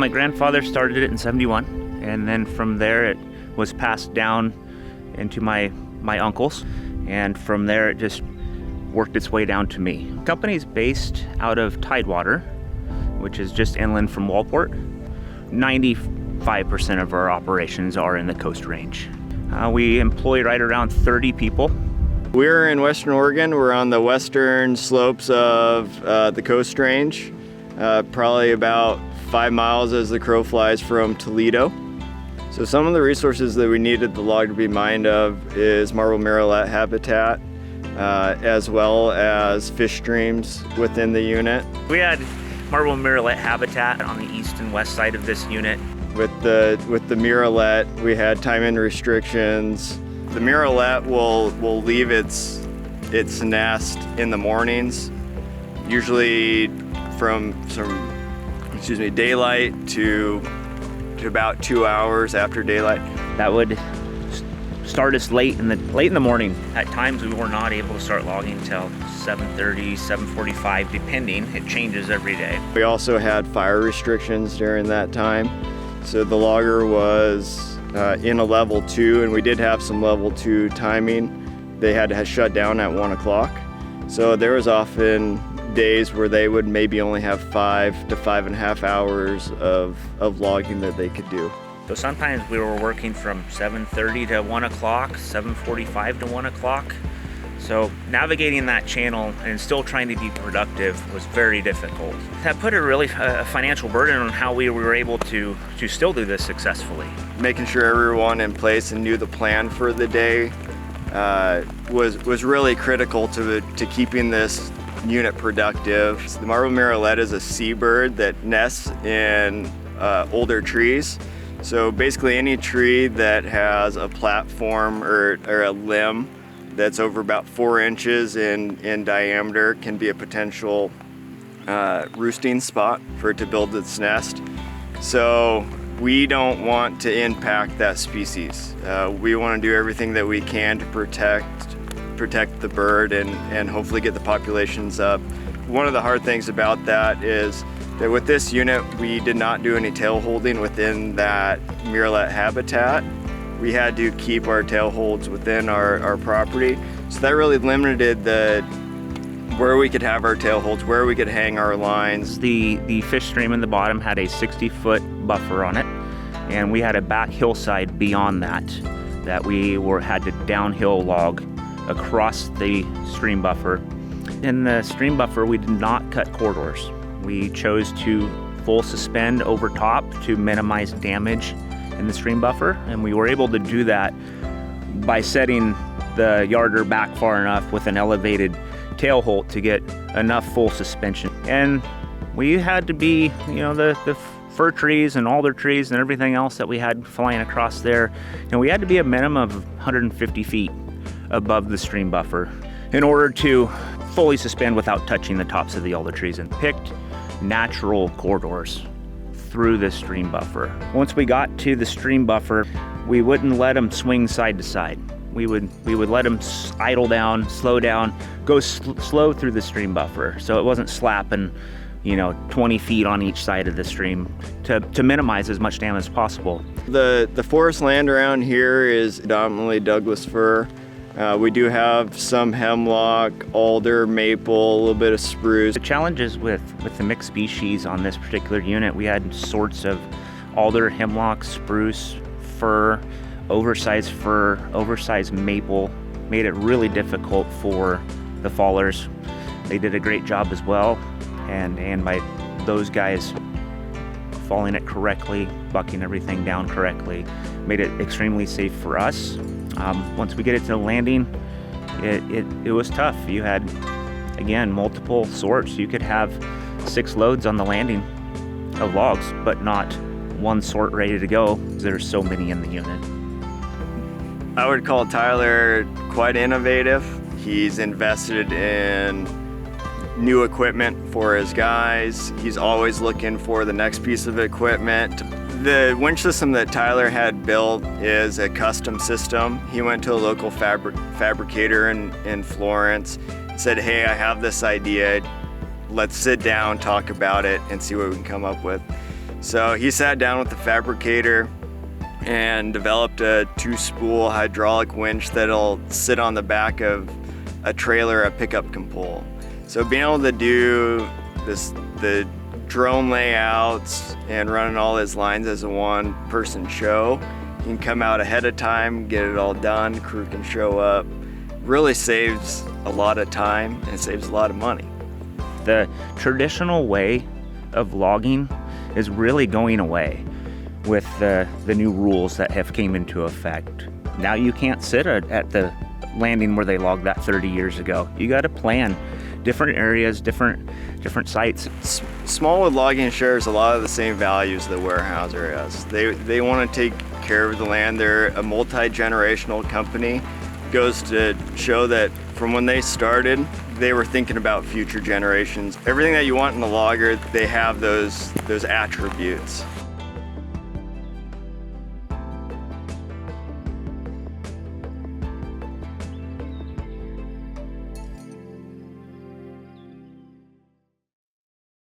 My grandfather started it in '71, and then from there it was passed down into my uncles, and from there it just worked its way down to me. The company's based out of Tidewater, which is just inland from Walport. 95% of our operations are in the Coast Range. We employ right around 30 people. We're in Western Oregon. We're on the western slopes of the Coast Range, probably about 5 miles as the crow flies from Toledo. So some of the resources that we needed the log to be mined of is marble murrelet habitat, as well as fish streams within the unit. We had marble murrelet habitat on the east and west side of this unit. With the murrelet, we had time-in restrictions. The murrelet will leave its nest in the mornings, usually from daylight to about 2 hours after daylight. That would start us late in the morning. At times we were not able to start logging until 7:30, 7:45, depending. It changes every day. We also had fire restrictions during that time. So the logger was in a level 2, and we did have some level 2 timing. They had to shut down at 1 o'clock. So there was often days where they would maybe only have 5 to 5.5 hours of logging that they could do. So sometimes we were working from 7:30 to 1 o'clock, 7:45 to 1 o'clock. So navigating that channel and still trying to be productive was very difficult. That put a financial burden on how we were able to still do this successfully. Making sure everyone in place and knew the plan for the day was really critical to keeping this unit productive. The marble murrelet is a seabird that nests in older trees. So basically any tree that has a platform or a limb that's over about 4 inches in diameter can be a potential roosting spot for it to build its nest. So we don't want to impact that species. We want to do everything that we can to protect the bird and hopefully get the populations up. One of the hard things about that is that with this unit, we did not do any tail holding within that murrelet habitat. We had to keep our tail holds within our property. So that really limited where we could have our tail holds, where we could hang our lines. The fish stream in the bottom had a 60-foot buffer on it, and we had a back hillside beyond that we had to downhill log across the stream buffer. In the stream buffer, we did not cut corridors. We chose to full suspend over top to minimize damage in the stream buffer, and we were able to do that by setting the yarder back far enough with an elevated tail halt to get enough full suspension. And we had to be, the fir trees and alder trees and everything else that we had flying across there, and we had to be a minimum of 150 feet above the stream buffer in order to fully suspend without touching the tops of the alder trees, and picked natural corridors through the stream buffer. Once we got to the stream buffer, we wouldn't let them swing side to side. We would let them idle down, slow down, go slow through the stream buffer, so it wasn't slapping 20 feet on each side of the stream to minimize as much damage as possible. The forest land around here is predominantly Douglas fir. We do have some hemlock, alder, maple, a little bit of spruce. The challenges with the mixed species on this particular unit, we had sorts of alder, hemlock, spruce, fir, oversized maple. Made it really difficult for the fallers. They did a great job as well, and by those guys falling it correctly, bucking everything down correctly, made it extremely safe for us. Once we get it to the landing, it was tough. You had, again, multiple sorts. You could have 6 loads on the landing of logs, but not one sort ready to go. There's so many in the unit. I would call Tyler quite innovative. He's invested in new equipment for his guys. He's always looking for the next piece of equipment. The winch system that Tyler had built is a custom system. He went to a local fabricator in Florence, said, hey, I have this idea. Let's sit down, talk about it, and see what we can come up with. So he sat down with the fabricator and developed a 2-spool hydraulic winch that'll sit on the back of a trailer a pickup can pull. So being able to do the drone layouts and running all his lines as a one-person show, you can come out ahead of time, get it all done, crew can show up. Really saves a lot of time and it saves a lot of money. The traditional way of logging is really going away with the new rules that have came into effect. Now you can't sit at the landing where they logged that 30 years ago. You got to plan different areas, different sites. Smallwood Logging shares a lot of the same values that Weyerhaeuser has. They want to take care of the land. They're a multi-generational company. Goes to show that from when they started, they were thinking about future generations. Everything that you want in a logger, they have those attributes.